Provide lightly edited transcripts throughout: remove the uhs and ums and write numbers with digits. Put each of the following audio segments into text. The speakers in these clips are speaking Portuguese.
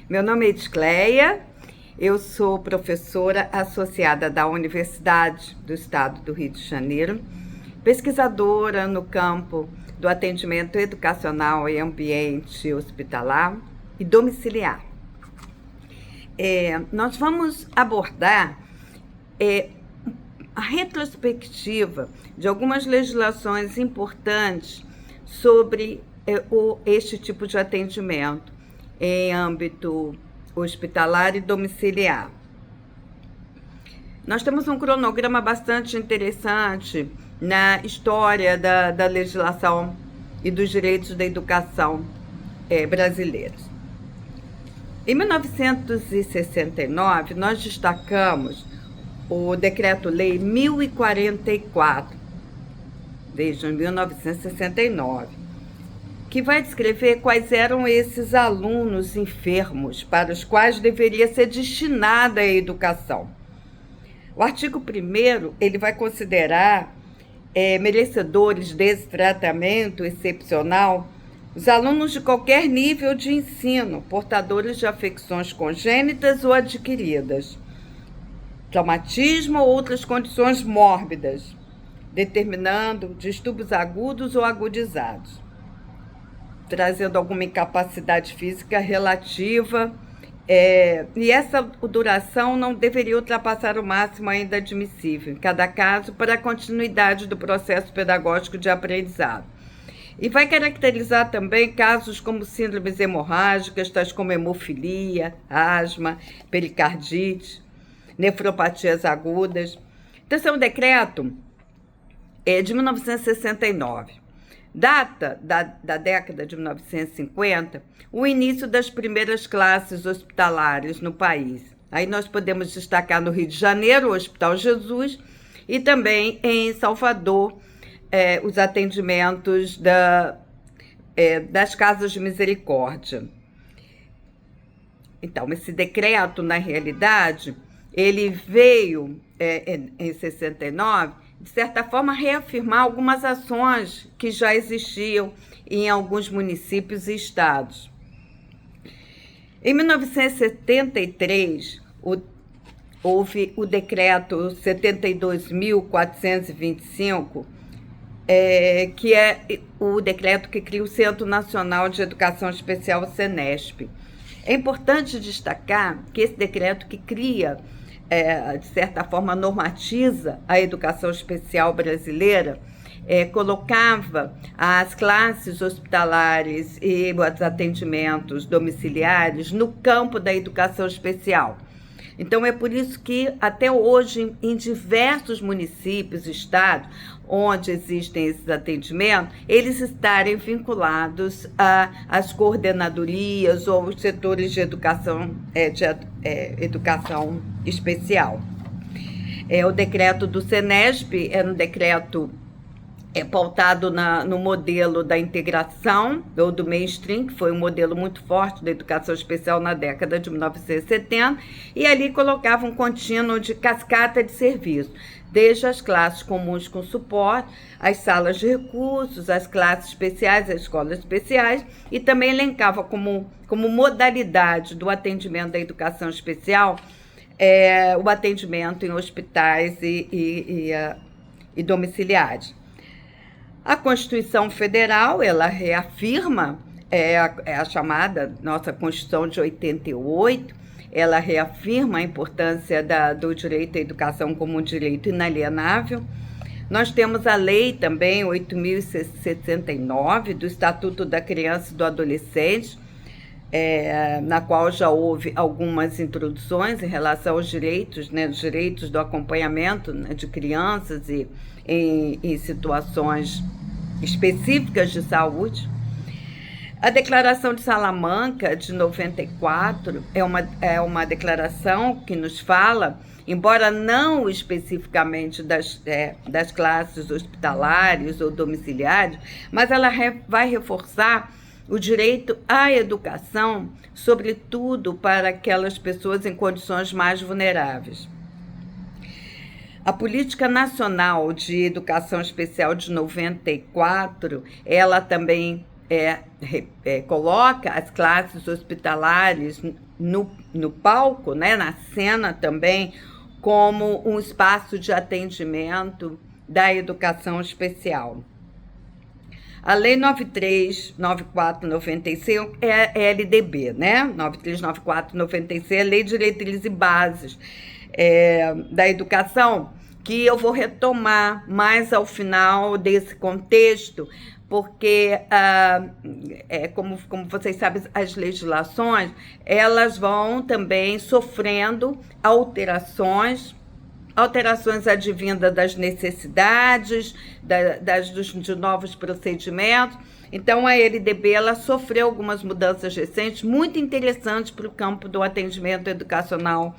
Meu nome é Edicleia, eu sou professora associada da Universidade do Estado do Rio de Janeiro, pesquisadora no campo do atendimento educacional e ambiente hospitalar e domiciliar. Nós vamos abordar a retrospectiva de algumas legislações importantes sobre este tipo de atendimento em âmbito hospitalar e domiciliar. Nós temos um cronograma bastante interessante na história da legislação e dos direitos da educação brasileiros. Em 1969, nós destacamos o Decreto-Lei 1044, desde 1969, que vai descrever quais eram esses alunos enfermos para os quais deveria ser destinada a educação. O artigo 1º, ele vai considerar merecedores desse tratamento excepcional os alunos de qualquer nível de ensino, portadores de afecções congênitas ou adquiridas, traumatismo ou outras condições mórbidas, determinando distúrbios agudos ou agudizados, trazendo alguma incapacidade física relativa, e essa duração não deveria ultrapassar o máximo ainda admissível, em cada caso, para a continuidade do processo pedagógico de aprendizado. E vai caracterizar também casos como síndromes hemorrágicas, tais como hemofilia, asma, pericardite, nefropatias agudas. Então, esse é um decreto de 1969. Data da década de 1950, o início das primeiras classes hospitalares no país. Aí nós podemos destacar no Rio de Janeiro, o Hospital Jesus, e também em Salvador, os atendimentos das casas de misericórdia. Então, esse decreto, na realidade, ele veio em 69, de certa forma, reafirmar algumas ações que já existiam em alguns municípios e estados. Em 1973, houve o decreto 72.425, que é o decreto que cria o Centro Nacional de Educação Especial, CENESP. É importante destacar que esse decreto que cria, de certa forma, normatiza a educação especial brasileira, colocava as classes hospitalares e os atendimentos domiciliares no campo da educação especial. Então, é por isso que, até hoje, em diversos municípios e estados onde existem esses atendimentos, eles estarem vinculados às coordenadorias ou aos setores de educação especial. O decreto do CENESP era um decreto pautado no modelo da integração ou do mainstream, que foi um modelo muito forte da educação especial na década de 1970, e ali colocava um contínuo de cascata de serviço, desde as classes comuns com suporte, as salas de recursos, as classes especiais, as escolas especiais, e também elencava como modalidade do atendimento da educação especial o atendimento em hospitais e domiciliares. A Constituição Federal, ela reafirma, a chamada nossa Constituição de 88, ela reafirma a importância do direito à educação como um direito inalienável. Nós temos a lei também, 8.069, do Estatuto da Criança e do Adolescente, na qual já houve algumas introduções em relação aos direitos, os direitos do acompanhamento de crianças e em situações específicas de saúde. A Declaração de Salamanca, de 94, é uma declaração que nos fala, embora não especificamente das classes hospitalares ou domiciliares, mas ela vai reforçar o direito à educação, sobretudo para aquelas pessoas em condições mais vulneráveis. A Política Nacional de Educação Especial de 94, ela também coloca as classes hospitalares no palco, né, na cena também, como um espaço de atendimento da educação especial. A Lei 9394/95 é LDB, né? 9394/96 é Lei de Diretrizes e Bases da Educação, que eu vou retomar mais ao final desse contexto, porque, como vocês sabem, as legislações, elas vão também sofrendo alterações advindas das necessidades, de novos procedimentos. Então, a LDB ela sofreu algumas mudanças recentes, muito interessantes para o campo do atendimento educacional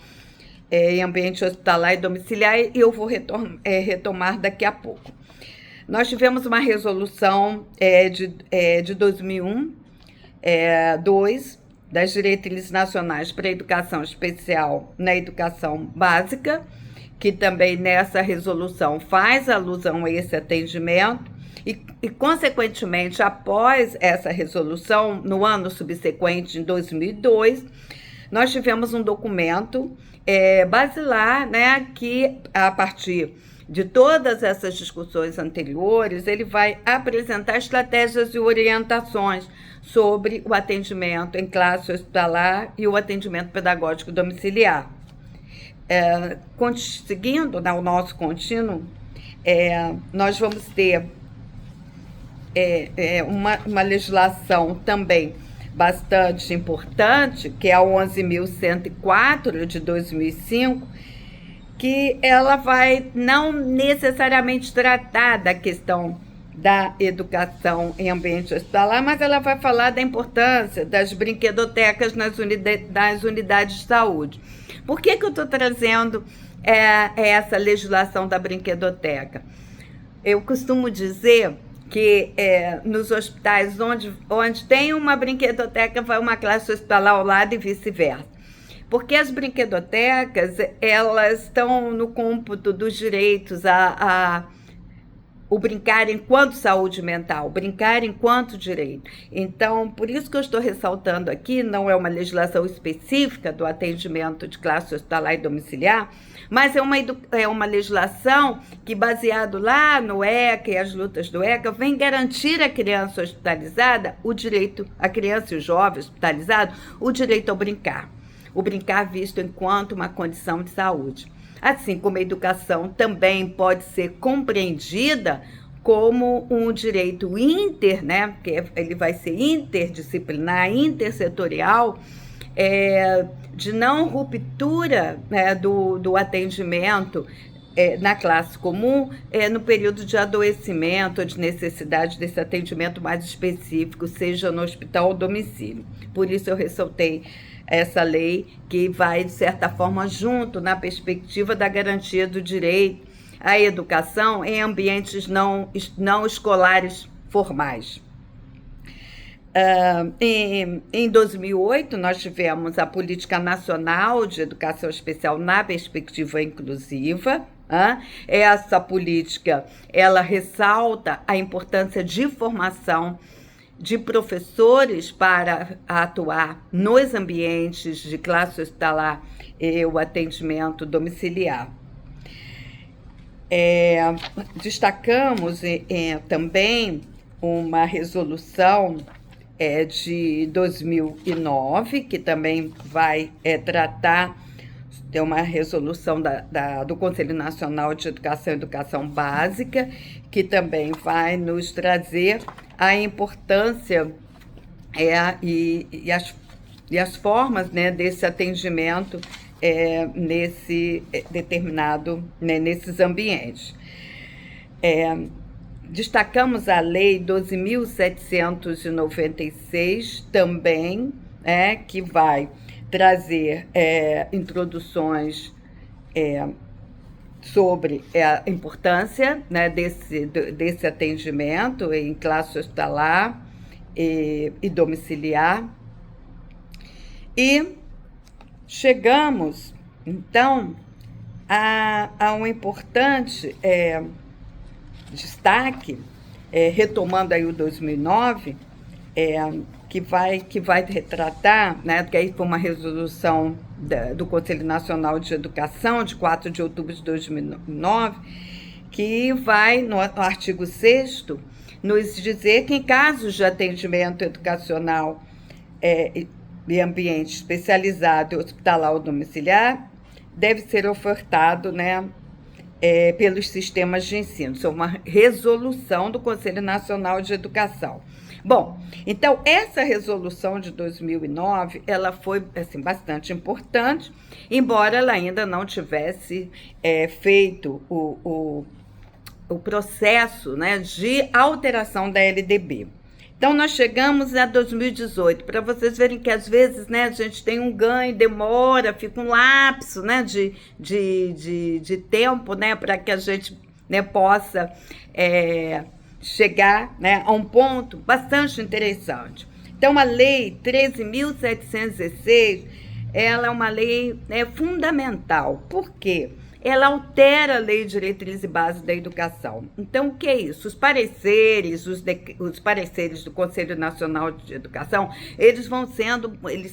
em ambiente hospitalar e domiciliar, e eu vou retomar daqui a pouco. Nós tivemos uma resolução de 2001, 2, das Diretrizes Nacionais para a Educação Especial na Educação Básica, que também nessa resolução faz alusão a esse atendimento, e consequentemente, após essa resolução, no ano subsequente, em 2002, nós tivemos um documento basilar, né, que, a partir de todas essas discussões anteriores, ele vai apresentar estratégias e orientações sobre o atendimento em classe hospitalar e o atendimento pedagógico domiciliar. Seguindo, né, o nosso contínuo, nós vamos ter uma legislação também bastante importante, que é a 11.104 de 2005, que ela vai não necessariamente tratar da questão da educação em ambiente hospitalar, mas ela vai falar da importância das brinquedotecas nas unidades de saúde. Por que eu estou trazendo essa legislação da brinquedoteca? Eu costumo dizer que nos hospitais onde tem uma brinquedoteca, vai uma classe hospitalar ao lado e vice-versa. Porque as brinquedotecas, elas estão no cômputo dos direitos o brincar enquanto saúde mental, brincar enquanto direito. Então, por isso que eu estou ressaltando aqui, não é uma legislação específica do atendimento de classe hospitalar e domiciliar, mas é uma legislação que, baseado lá no ECA e as lutas do ECA, vem garantir à criança hospitalizada o direito, a criança e o jovem hospitalizado, o direito ao brincar. O brincar visto enquanto uma condição de saúde. Assim como a educação também pode ser compreendida como um direito né? Porque ele vai ser interdisciplinar, intersetorial, de não ruptura, né, do atendimento na classe comum, no período de adoecimento ou de necessidade desse atendimento mais específico, seja no hospital ou domicílio. Por isso eu ressaltei essa lei que vai, de certa forma, junto na perspectiva da garantia do direito à educação em ambientes não escolares formais. Em 2008, nós tivemos a Política Nacional de Educação Especial na Perspectiva Inclusiva. Essa política, ela ressalta a importância de formação de professores para atuar nos ambientes de classe hospitalar e o atendimento domiciliar. Destacamos também uma resolução de 2009, que também vai tratar, é uma resolução do Conselho Nacional de Educação e Educação Básica, que também vai nos trazer a importância e as formas, né, desse atendimento nesses ambientes. Destacamos a Lei 12.796 também, que vai trazer introduções sobre a importância, né, desse atendimento em classe hospitalar e domiciliar. E chegamos, então, a um importante destaque, retomando aí o 2009, que vai retratar, né, que aí foi uma resolução do Conselho Nacional de Educação, de 4 de outubro de 2009, que vai, no artigo 6º, nos dizer que em casos de atendimento educacional e ambiente especializado, hospitalar ou domiciliar, deve ser ofertado, né, pelos sistemas de ensino. Isso é uma resolução do Conselho Nacional de Educação. Bom, então, essa resolução de 2009, ela foi, assim, bastante importante, embora ela ainda não tivesse feito o processo, né, de alteração da LDB. Então, nós chegamos a 2018, para vocês verem que, às vezes, né, a gente tem um ganho, demora, fica um lapso, né, de tempo, né, para que a gente, né, possa chegar, né, a um ponto bastante interessante. Então, a Lei 13.716, ela é uma lei fundamental. Por quê? Ela altera a Lei de Diretrizes e Bases da Educação. Então, o que é isso? Os pareceres do Conselho Nacional de Educação, eles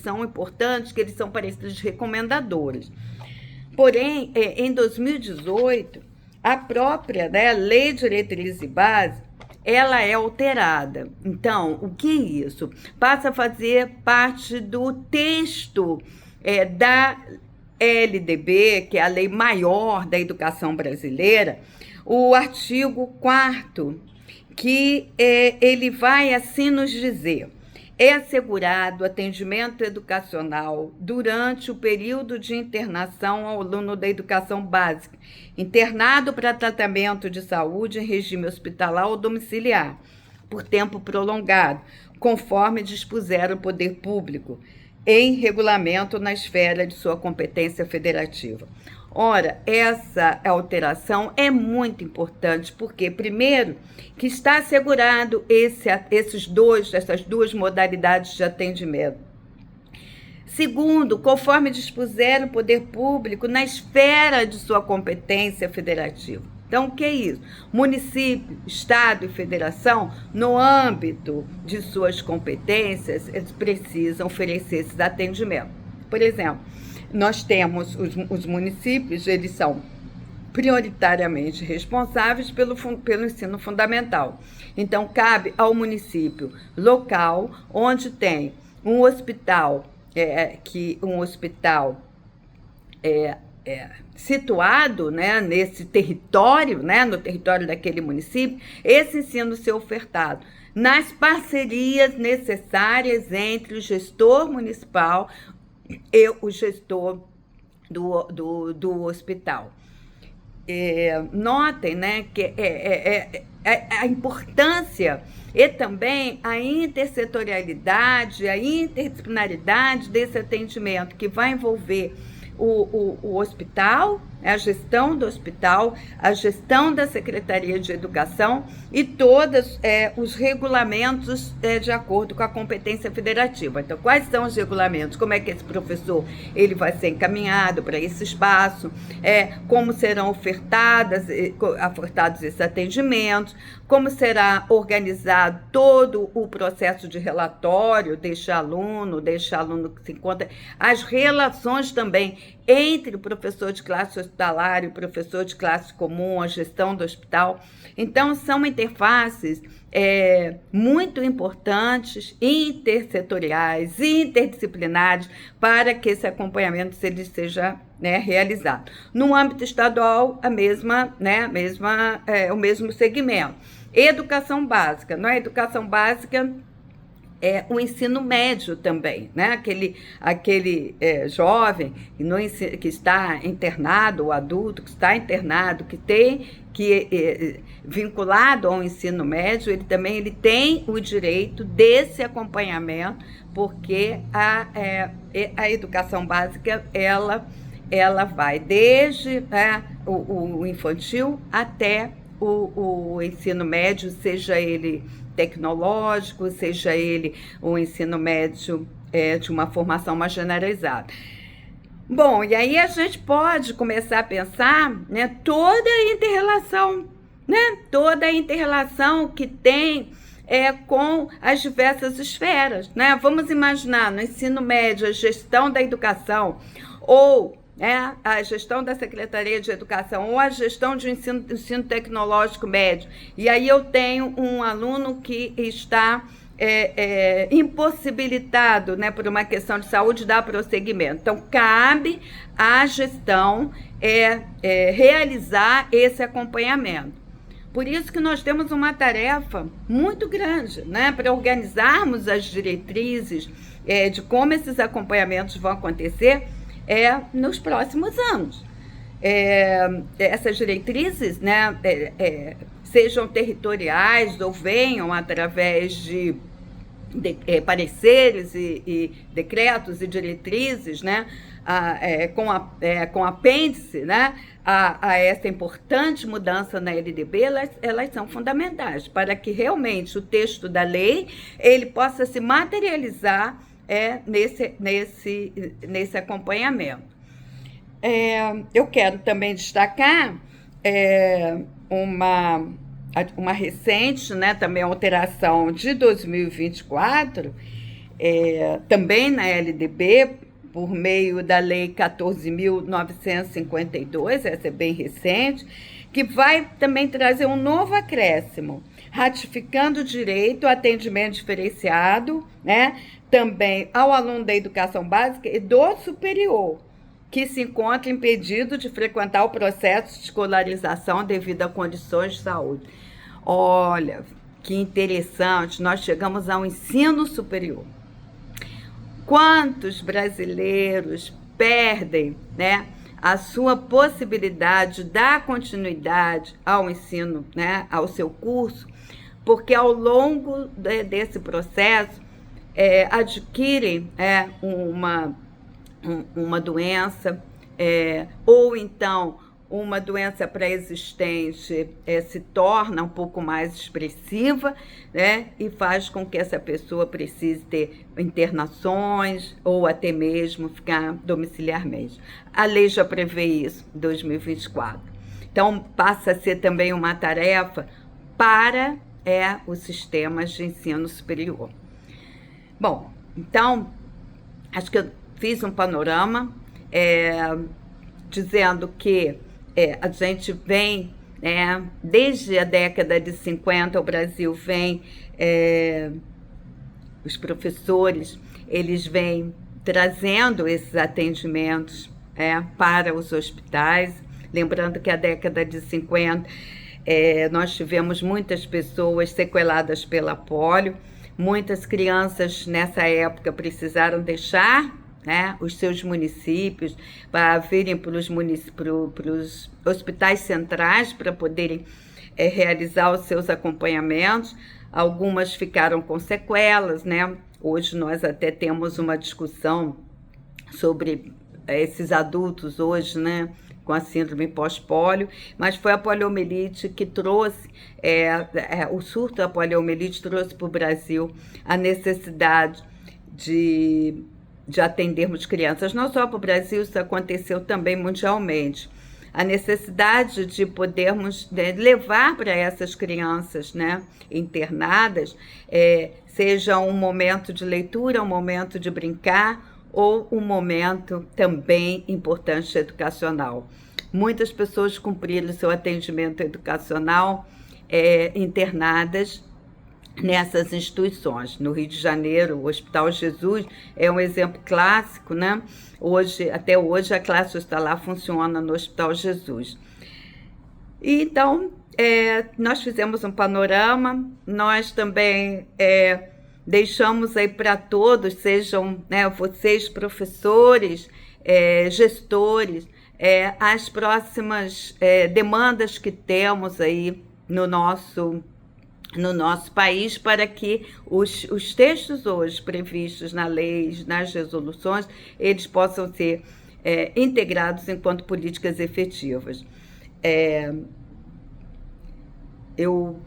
são importantes, que eles são pareceres recomendadores. Porém, em 2018, a própria, né, Lei de Diretrizes e Bases, ela é alterada. Então, o que é isso? Passa a fazer parte do texto da LDB, que é a lei maior da educação brasileira, o artigo 4º, que ele vai assim nos dizer: é assegurado atendimento educacional durante o período de internação ao aluno da educação básica, internado para tratamento de saúde em regime hospitalar ou domiciliar, por tempo prolongado, conforme dispuser o poder público, em regulamento na esfera de sua competência federativa. Ora, essa alteração é muito importante, porque, primeiro, que está assegurado essas duas modalidades de atendimento. Segundo, conforme dispuser o poder público na esfera de sua competência federativa. Então, o que é isso? Município, Estado e Federação, no âmbito de suas competências, eles precisam oferecer esses atendimentos. Por exemplo, nós temos os municípios, eles são prioritariamente responsáveis pelo ensino fundamental. Então, cabe ao município local, onde tem um hospital, situado, né, nesse território, né, no território daquele município, esse ensino ser ofertado nas parcerias necessárias entre o gestor municipal e o gestor do hospital. Notem, né, que a importância e também a intersetorialidade, a interdisciplinaridade desse atendimento, que vai envolver o hospital, a gestão do hospital, a gestão da Secretaria de Educação e todos os regulamentos de acordo com a competência federativa. Então, quais são os regulamentos? Como é que esse professor ele vai ser encaminhado para esse espaço? Como serão ofertados esses atendimentos? Como será organizado todo o processo de relatório deste aluno que se encontra, as relações também entre o professor de classe hospitalar e o professor de classe comum, a gestão do hospital. Então, são interfaces muito importantes, intersetoriais, interdisciplinares, para que esse acompanhamento seja realizado. No âmbito estadual, o mesmo segmento. Educação básica, não é? Educação básica o ensino médio também, né? Aquele jovem que está internado, o adulto que está internado, vinculado ao ensino médio, ele tem o direito desse acompanhamento, porque a educação básica, ela vai desde o infantil até o ensino médio, seja ele tecnológico, seja ele o ensino médio de uma formação mais generalizada. Bom, e aí a gente pode começar a pensar, toda a interrelação que tem com as diversas esferas, né? Vamos imaginar no ensino médio a gestão da educação ou a gestão da Secretaria de Educação ou a gestão de ensino tecnológico médio. E aí eu tenho um aluno que está impossibilitado, né, por uma questão de saúde, dar prosseguimento. Então, cabe à gestão realizar esse acompanhamento. Por isso que nós temos uma tarefa muito grande, né, para organizarmos as diretrizes de como esses acompanhamentos vão acontecer nos próximos anos. Essas diretrizes, né, sejam territoriais ou venham através de pareceres e decretos e diretrizes, né, com apêndice, né, a essa importante mudança na LDB, elas são fundamentais para que realmente o texto da lei ele possa se materializar nesse acompanhamento. Eu quero também destacar uma recente, né, também alteração de 2024, também na LDB, por meio da Lei 14.952, essa é bem recente, que vai também trazer um novo acréscimo, ratificando o direito ao atendimento diferenciado, né, também ao aluno da educação básica e do superior, que se encontra impedido de frequentar o processo de escolarização devido a condições de saúde. Olha, que interessante, nós chegamos ao ensino superior. Quantos brasileiros perdem, né, a sua possibilidade de dar continuidade ao ensino, né, ao seu curso, porque ao longo desse processo adquirem uma doença, ou então uma doença pré-existente se torna um pouco mais expressiva, né, e faz com que essa pessoa precise ter internações ou até mesmo ficar domiciliarmente. A lei já prevê isso em 2024. Então, passa a ser também uma tarefa para os sistemas de ensino superior. Bom, então, acho que eu fiz um panorama dizendo que a gente vem, desde a década de 50, o Brasil vem, os professores, eles vêm trazendo esses atendimentos para os hospitais. Lembrando que a década de 50, nós tivemos muitas pessoas sequeladas pela polio, muitas crianças nessa época precisaram deixar os seus municípios para virem para os hospitais centrais para poderem realizar os seus acompanhamentos. Algumas ficaram com sequelas, né? Hoje nós até temos uma discussão sobre esses adultos hoje, né, com a síndrome pós-pólio, mas foi a poliomielite que trouxe, o surto da poliomielite trouxe para o Brasil a necessidade de atendermos crianças, não só para o Brasil, isso aconteceu também mundialmente. A necessidade de podermos levar para essas crianças, né, internadas, seja um momento de leitura, um momento de brincar, ou um momento também importante educacional. Muitas pessoas cumpriram seu atendimento educacional internadas nessas instituições. No Rio de Janeiro, o Hospital Jesus é um exemplo clássico, né? Até hoje, a classe hospitalar funciona no Hospital Jesus. E, então, nós fizemos um panorama, nós também deixamos aí para todos, sejam, né, vocês professores, gestores, as próximas demandas que temos aí no nosso país, para que os textos hoje previstos na lei, nas resoluções, eles possam ser integrados enquanto políticas efetivas. Eu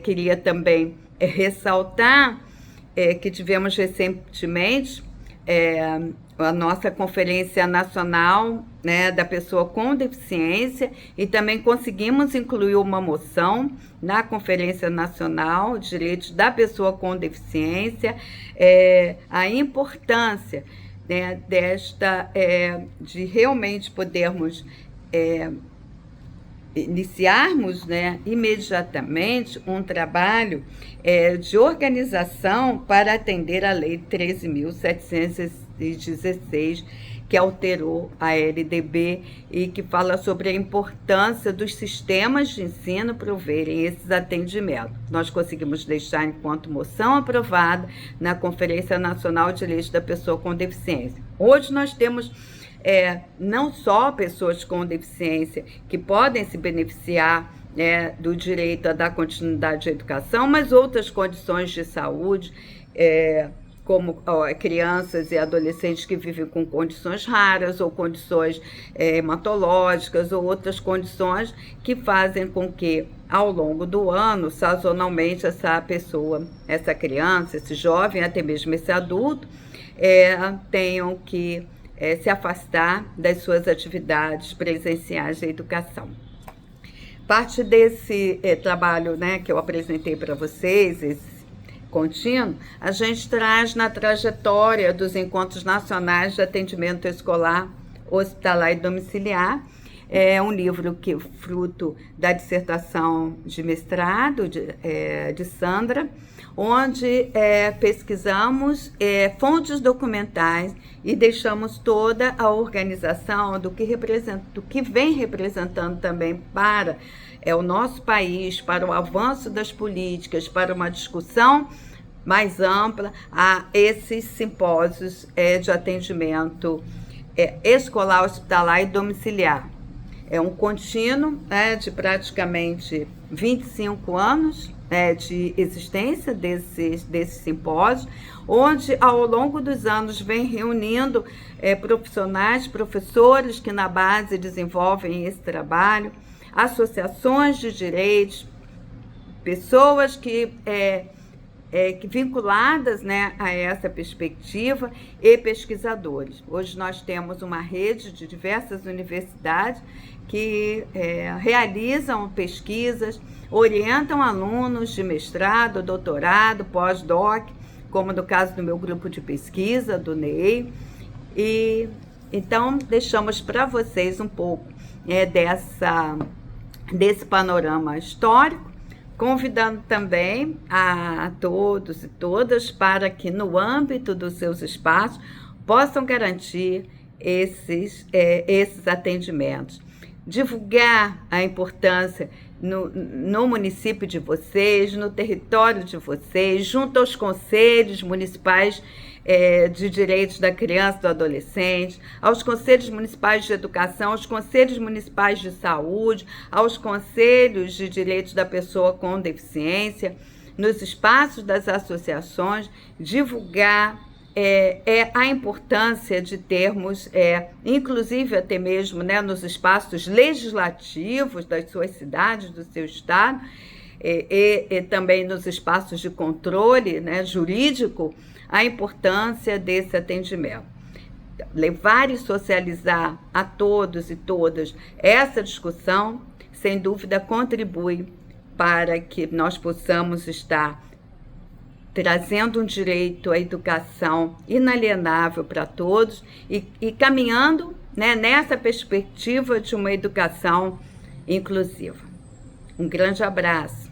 queria também ressaltar que tivemos recentemente a nossa Conferência Nacional, né, da Pessoa com Deficiência, e também conseguimos incluir uma moção na Conferência Nacional de Direitos da Pessoa com Deficiência, a importância, né, de realmente podermos iniciarmos, né, imediatamente um trabalho de organização para atender a Lei 13.716, que alterou a LDB e que fala sobre a importância dos sistemas de ensino proverem esses atendimentos. Nós conseguimos deixar enquanto moção aprovada na Conferência Nacional de Direitos da Pessoa com Deficiência. Hoje nós temos não só pessoas com deficiência que podem se beneficiar, né, do direito a dar continuidade à educação, mas outras condições de saúde, como crianças e adolescentes que vivem com condições raras ou condições hematológicas ou outras condições que fazem com que, ao longo do ano, sazonalmente, essa pessoa, essa criança, esse jovem, até mesmo esse adulto, tenham que se afastar das suas atividades presenciais de educação. Parte desse trabalho, né, que eu apresentei para vocês, esse contínuo, a gente traz na trajetória dos Encontros Nacionais de Atendimento Escolar, Hospitalar e Domiciliar. É um livro que é fruto da dissertação de mestrado de Sandra, onde pesquisamos fontes documentais e deixamos toda a organização do que vem representando também para o nosso país, para o avanço das políticas, para uma discussão mais ampla a esses simpósios de atendimento escolar, hospitalar e domiciliar. É um contínuo de praticamente 25 anos de existência desses simpósios, onde ao longo dos anos vem reunindo profissionais, professores que na base desenvolvem esse trabalho, associações de direitos, pessoas que vinculadas, né, a essa perspectiva e pesquisadores. Hoje nós temos uma rede de diversas universidades que realizam pesquisas, orientam alunos de mestrado, doutorado, pós-doc, como no caso do meu grupo de pesquisa, do NEI. E então deixamos para vocês um pouco desse panorama histórico, convidando também a todos e todas para que, no âmbito dos seus espaços, possam garantir esses atendimentos. Divulgar a importância no município de vocês, no território de vocês, junto aos conselhos municipais de direitos da criança e do adolescente, aos conselhos municipais de educação, aos conselhos municipais de saúde, aos conselhos de direitos da pessoa com deficiência, nos espaços das associações, divulgar a importância de termos, inclusive até mesmo, né, nos espaços legislativos das suas cidades, do seu estado, e também nos espaços de controle, né, jurídico, a importância desse atendimento. Levar e socializar a todos e todas essa discussão, sem dúvida, contribui para que nós possamos estar trazendo um direito à educação inalienável para todos e caminhando, né, nessa perspectiva de uma educação inclusiva. Um grande abraço.